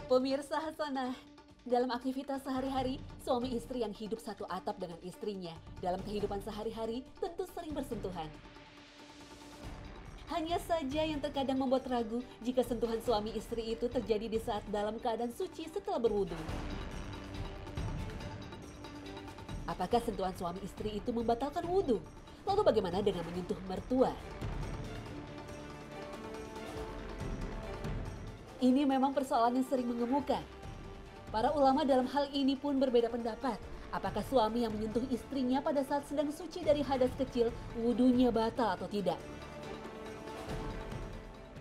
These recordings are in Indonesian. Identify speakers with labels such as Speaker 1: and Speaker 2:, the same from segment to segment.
Speaker 1: Pemirsa Hasanah, dalam aktivitas sehari-hari, suami istri yang hidup satu atap dengan istrinya dalam kehidupan sehari-hari tentu sering bersentuhan. Hanya saja yang terkadang membuat ragu jika sentuhan suami istri itu terjadi di saat dalam keadaan suci setelah berwudu. Apakah sentuhan suami istri itu membatalkan wudu? Lalu bagaimana dengan menyentuh mertua? Ini memang persoalan yang sering mengemuka. Para ulama dalam hal ini pun berbeda pendapat. Apakah suami yang menyentuh istrinya pada saat sedang suci dari hadas kecil, wudunya batal atau tidak?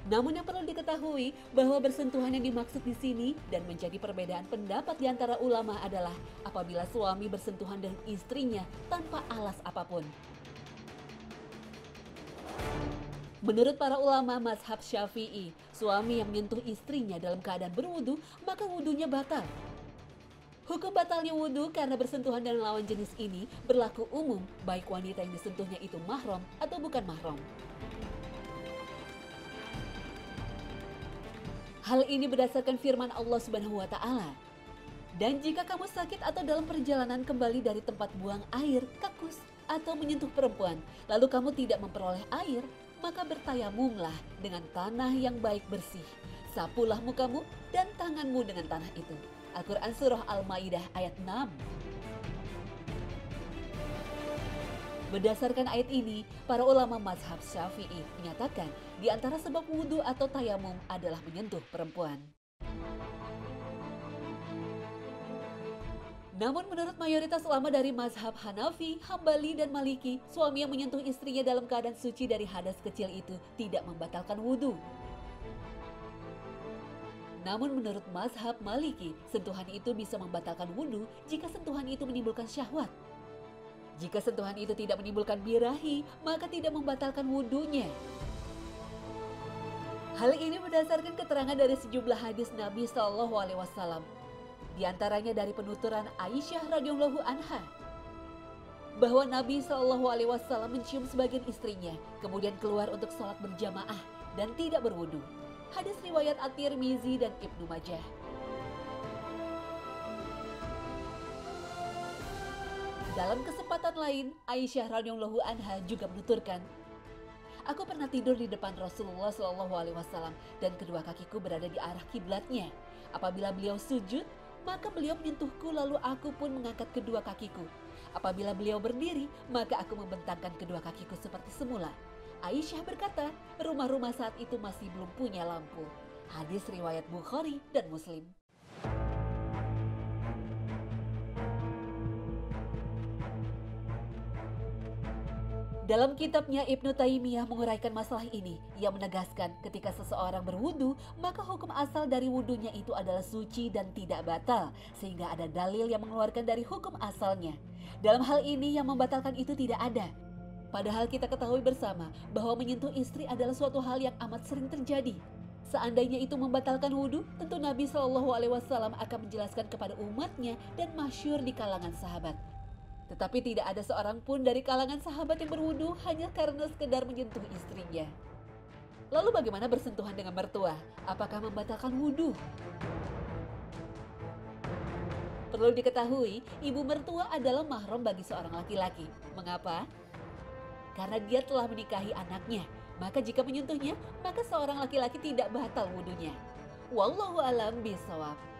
Speaker 1: Namun yang perlu diketahui bahwa bersentuhan yang dimaksud di sini dan menjadi perbedaan pendapat di antara ulama adalah apabila suami bersentuhan dengan istrinya tanpa alas apapun. Menurut para ulama mazhab Syafi'i, suami yang menyentuh istrinya dalam keadaan berwudu, maka wudunya batal. Hukum batalnya wudu karena bersentuhan dengan lawan jenis ini berlaku umum baik wanita yang disentuhnya itu mahram atau bukan mahram. Hal ini berdasarkan firman Allah Subhanahu wa Ta'ala. Dan jika kamu sakit atau dalam perjalanan kembali dari tempat buang air, kakus, atau menyentuh perempuan, lalu kamu tidak memperoleh air, maka bertayamumlah dengan tanah yang baik bersih. Sapulah mukamu dan tanganmu dengan tanah itu. Al-Quran Surah Al-Maidah ayat 6. Berdasarkan ayat ini, para ulama mazhab Syafi'i menyatakan di antara sebab wudhu atau tayamum adalah menyentuh perempuan. Namun menurut mayoritas ulama dari mazhab Hanafi, Hambali, dan Maliki, suami yang menyentuh istrinya dalam keadaan suci dari hadas kecil itu tidak membatalkan wudhu. Namun menurut mazhab Maliki, sentuhan itu bisa membatalkan wudhu jika sentuhan itu menimbulkan syahwat. Jika sentuhan itu tidak menimbulkan birahi, maka tidak membatalkan wudhunya. Hal ini berdasarkan keterangan dari sejumlah hadis Nabi SAW. Di antaranya dari penuturan Aisyah radhiyallahu anha bahwa Nabi SAW mencium sebagian istrinya, kemudian keluar untuk sholat berjamaah dan tidak berwudu. Hadis riwayat At-Tirmizi dan Ibnu Majah. Dalam kesempatan lain, Aisyah radhiyallahu anha juga menuturkan, aku pernah tidur di depan Rasulullah SAW dan kedua kakiku berada di arah kiblatnya. Apabila beliau sujud, maka beliau menyentuhku lalu aku pun mengangkat kedua kakiku. Apabila beliau berdiri, maka aku membentangkan kedua kakiku seperti semula. Aisyah berkata, rumah-rumah saat itu masih belum punya lampu. Hadis riwayat Bukhari dan Muslim. Dalam kitabnya Ibnu Taimiyah menguraikan masalah ini. Ia menegaskan ketika seseorang berwudu, maka hukum asal dari wudunya itu adalah suci dan tidak batal, sehingga ada dalil yang mengeluarkan dari hukum asalnya. Dalam hal ini yang membatalkan itu tidak ada. Padahal kita ketahui bersama bahwa menyentuh istri adalah suatu hal yang amat sering terjadi. Seandainya itu membatalkan wudu, tentu Nabi SAW akan menjelaskan kepada umatnya dan masyhur di kalangan sahabat. Tetapi tidak ada seorang pun dari kalangan sahabat yang berwudu hanya karena sekedar menyentuh istrinya. Lalu bagaimana bersentuhan dengan mertua? Apakah membatalkan wudu? Perlu diketahui, ibu mertua adalah mahram bagi seorang laki-laki. Mengapa? Karena dia telah menikahi anaknya. Maka jika menyentuhnya, maka seorang laki-laki tidak batal wudunya. Wallahu a'lam bishawab.